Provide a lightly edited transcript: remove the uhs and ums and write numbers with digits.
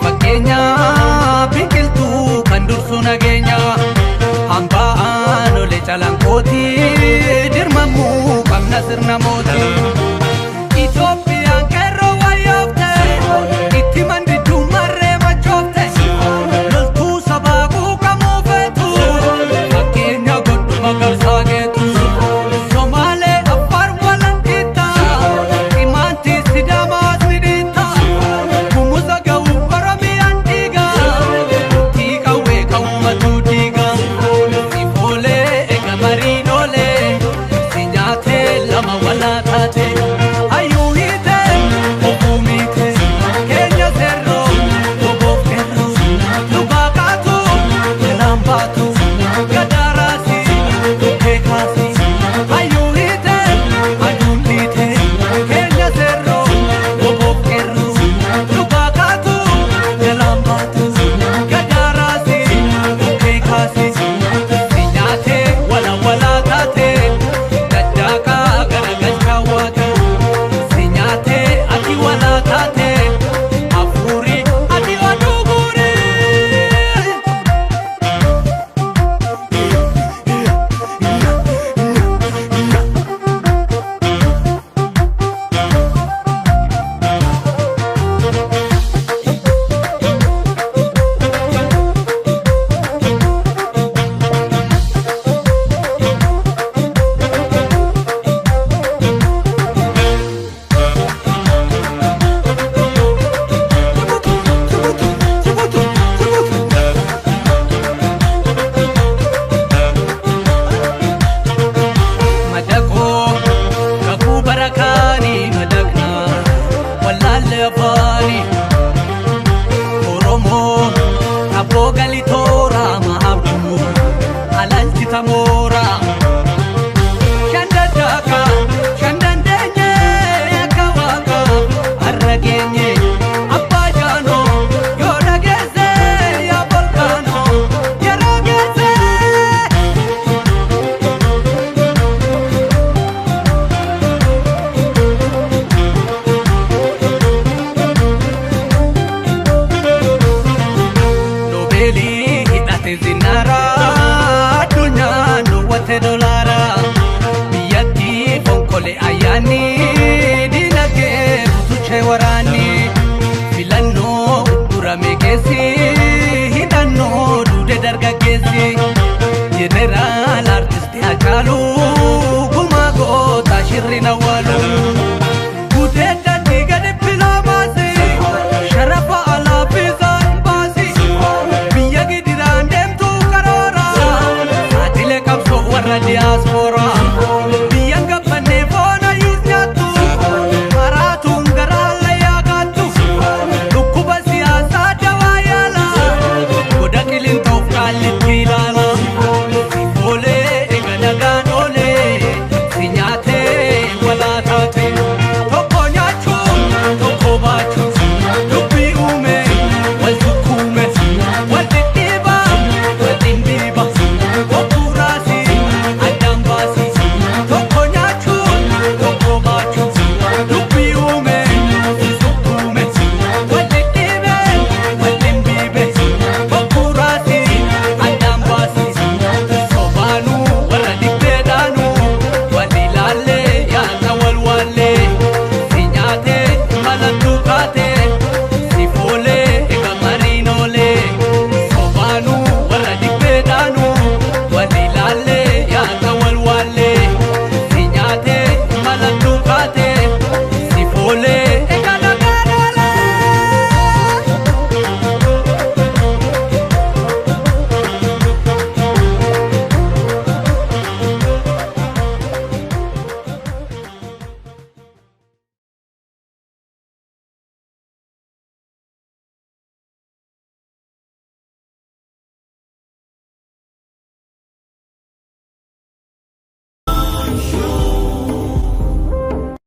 fakkeenya biqiltuu kan dursu nageenya hambaan ole calankooti dirmamuu qabna sirna mootii Itoophiyaan qeerroo wayyoofte itti mandidduu marree machoofte loltuu sabaa quuqamuu feetu fakkeenya godhuma garsaa geetu Somaalee Affaar Walanqiitta Imaantii Sidaamaa Sidiitta Gumuza ga'uu Oromiyaan dhiiga murtii qawwee kan uummatuu dhiiga Sifoolee ega mariin oolee si nyaatee lama walaa taate hayyuu hiite obuu miite keenya seerroo oboof qeerroo dhugaa qaatu jalaan baatu gadaa raasii dhukkee kaasii hayyuu hiite aduun dhiite keenya seerroo oboof qeerroo dhugaa qaatu jalaan baatu gadaa raasii dhukkee kaasii si nyaatee walaa taate daddaaqa garagalchaa waaqa si nyaatee ati walaa taate hafuurii ati oduu guuree madaqoo kakuu barakaanii madaqna wallaalle afaanii Oromoo aboo gali tooraa mahabduu alalchi tamooraa shan daddaaqa shan dandeenye akka waaqa har'a geenye abbaa jaanoo yoo dhageesse yaa volkaanoo yeroo geesse Nobeelii hidhate zinnaara addunyaan dhowwate dolaara biyyattii fonkole ayyaanni